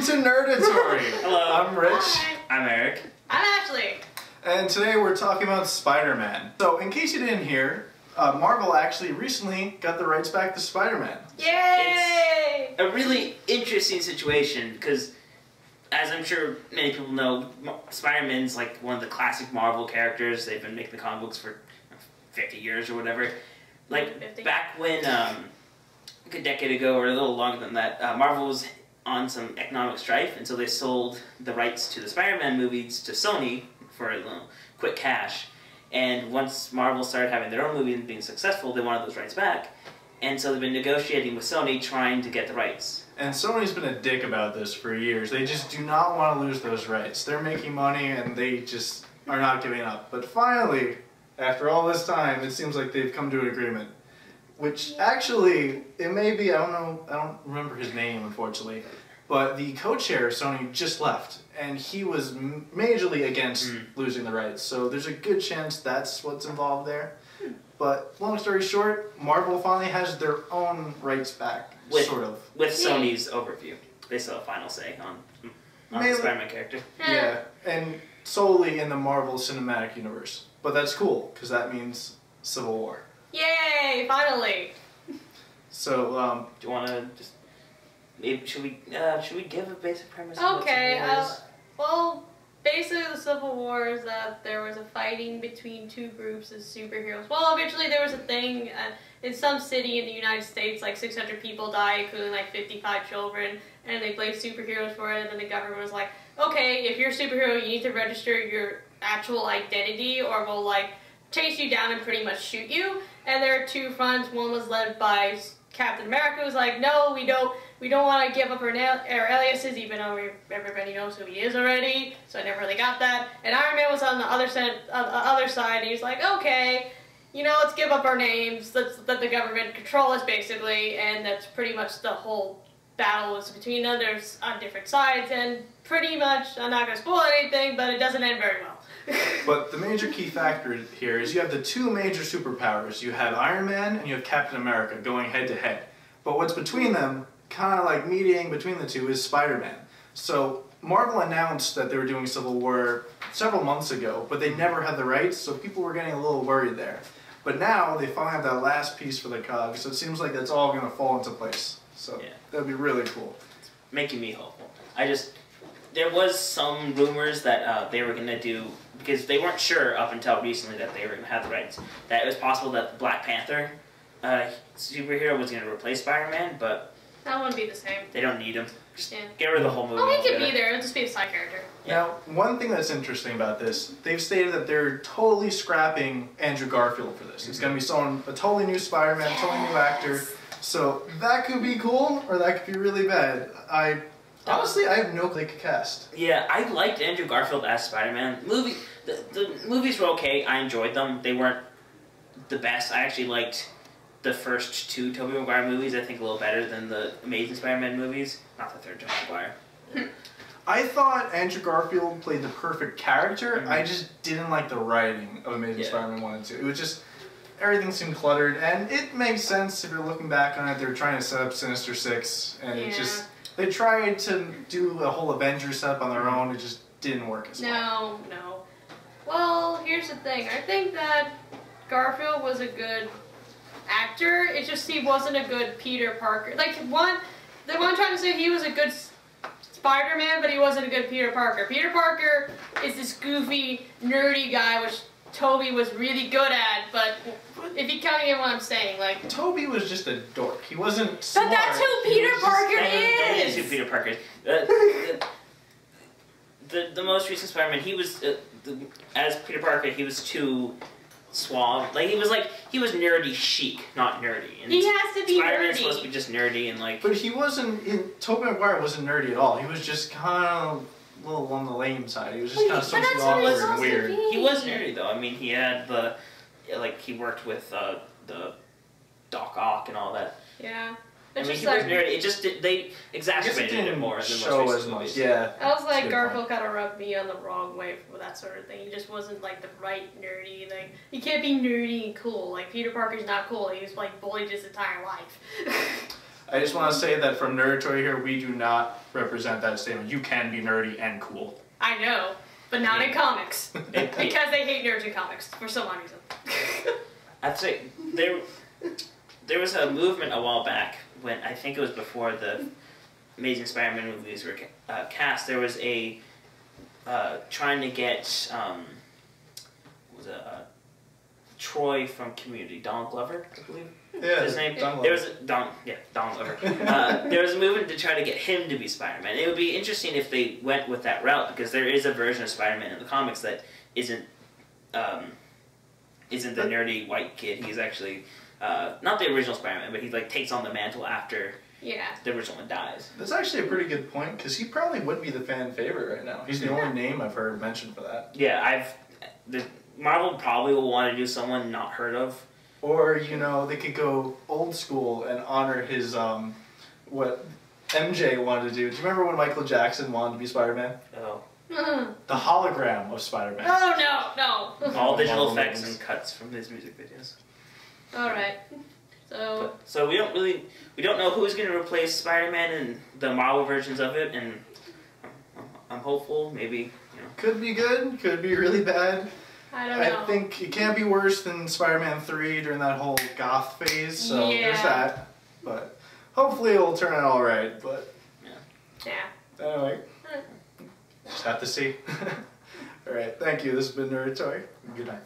to Nerdatory. Hello. I'm Rich. Hi. I'm Eric. I'm Ashley. And today we're talking about Spider-Man. So, in case you didn't hear, Marvel actually recently got the rights back to Spider-Man. Yay! It's a really interesting situation because, as I'm sure many people know, Spider-Man's like one of the classic Marvel characters. They've been making the comic books for 50 years or whatever. Like 50. back when, like a decade ago or a little longer than that, Marvel was on some economic strife, and so they sold the rights to the Spider-Man movies to Sony for a little quick cash. And once Marvel started having their own movie and being successful, they wanted those rights back. And so they've been negotiating with Sony, trying to get the rights. And Sony's been a dick about this for years. They just do not want to lose those rights. They're making money and they just are not giving up. But finally, after all this time, it seems like they've come to an agreement. Which actually, it may be, I don't remember his name, unfortunately, but the co-chair of Sony just left, and he was majorly against losing the rights, so there's a good chance that's what's involved there. But long story short, Marvel finally has their own rights back, sort of. With Sony's overview. They still have final say on the Spider-Man character. Yeah, and solely in the Marvel Cinematic Universe. But that's cool, because that means Civil War. Yay! Finally. So, do you want to just maybe should we give a basic premise? Of Okay. what Civil War is? Well, basically the Civil War is that there was a fighting between two groups of superheroes. Well, eventually there was a thing in some city in the United States, like 600 people died, including like 55 children, and they blamed superheroes for it. And then the government was like, okay, if you're a superhero, you need to register your actual identity, or we'll like chase you down and pretty much shoot you. And there are two fronts. One was led by Captain America, who was like, no, we don't want to give up our aliases, even though everybody knows who he is already. So I never really got that. And Iron Man was on the other side, and he's like, okay, you know, let's give up our names. Let's let the government control us, basically. And that's pretty much the whole battle was between them. There's on different sides, and pretty much, I'm not going to spoil anything, but it doesn't end very well. but the major key factor here is you have the two major superpowers. You have Iron Man and you have Captain America going head to head. But what's between them, kind of like mediating between the two, is Spider-Man. So Marvel announced that they were doing Civil War several months ago, but they never had the rights, so people were getting a little worried there. But now they finally have that last piece for the cog, so it seems like that's all going to fall into place. So yeah, that would be really cool. It's making me hopeful. There was some rumors that they were going to do, because they weren't sure up until recently that they were going to have the rights, that it was possible that Black Panther superhero was going to replace Spider-Man, but that wouldn't be the same. they don't need him. Just get rid of the whole movie. Oh, he could be there. It'll just be a side character. Now, one thing that's interesting about this, they've stated that they're totally scrapping Andrew Garfield for this. It's going to be a totally new Spider-Man, totally new actor. So that could be cool, or that could be really bad. Honestly, I have no clue they could cast. Yeah, I liked Andrew Garfield as Spider-Man. The movies were okay. I enjoyed them. They weren't the best. I actually liked the first two Tobey Maguire movies, I think, a little better than the Amazing Spider-Man movies. Not the third Tobey Maguire. I thought Andrew Garfield played the perfect character. I just didn't like the writing of Amazing Spider-Man 1 and 2. It was just, everything seemed cluttered, and it makes sense if you're looking back on it. They were trying to set up Sinister Six, and it just... They tried to do a whole Avengers setup on their own. It just didn't work as well. No. Well, here's the thing. I think that Garfield was a good actor. It's just he wasn't a good Peter Parker. Like, the one trying to say he was a good Spider-Man, but he wasn't a good Peter Parker. Peter Parker is this goofy, nerdy guy, which Toby was really good at, but if you kind of get what I'm saying, like... Toby was just a dork. He wasn't smart. But that's who Peter Parker is! That is who Peter Parker is. The most recent Spider-Man, he was, as Peter Parker, he was too suave. Like, he was nerdy chic, not nerdy. And he has to be Spider-Man's nerdy. supposed to be just nerdy and like... But he wasn't... Tobey Maguire wasn't nerdy at all. He was just kind of... a little on the lame side. He was just kind of socially awkward and weird. He was nerdy though. I mean, he had the, like, he worked with the Doc Ock and all that. Yeah. I mean, he was nerdy. It just they exacerbated it more than most recent movies. Yeah. I was like, Garfield kind of rubbed me on the wrong way for that sort of thing. He just wasn't like the right nerdy. Like, you can't be nerdy and cool. Like, Peter Parker's not cool. He was like bullied his entire life. I just want to say that from Nerdatory here, we do not represent that statement. You can be nerdy and cool. I know, but not in comics. Because they hate nerds in comics, for some odd reason. I'd say there was a movement a while back when, I think it was before the Amazing Spider-Man movies were cast. There was a trying to get Troy from Community, Donald Glover, I believe. Yeah, his name. Donald There was Donald Glover. There was a movement to try to get him to be Spider-Man. It would be interesting if they went with that route, because there is a version of Spider-Man in the comics that isn't the nerdy white kid. He's actually not the original Spider-Man, but he like takes on the mantle after the original one dies. That's actually a pretty good point, because he probably would be the fan favorite right now. He's the only name I've heard mentioned for that. Yeah, Marvel probably will want to do someone not heard of. Or, you know, they could go old school and honor his, what MJ wanted to do. Do you remember when Michael Jackson wanted to be Spider-Man? Oh. The hologram of Spider-Man. Oh, no. All digital effects and cuts from his music videos. Alright. So we don't know who's going to replace Spider-Man in the Marvel versions of it, and I'm hopeful, maybe, you know. Could be good, could be really bad. I don't know. I think it can't be worse than Spider-Man 3 during that whole goth phase, so there's that. But hopefully it'll turn out alright, but... Yeah. Anyway, just have to see. Alright, thank you. This has been Nerdatory. Good night.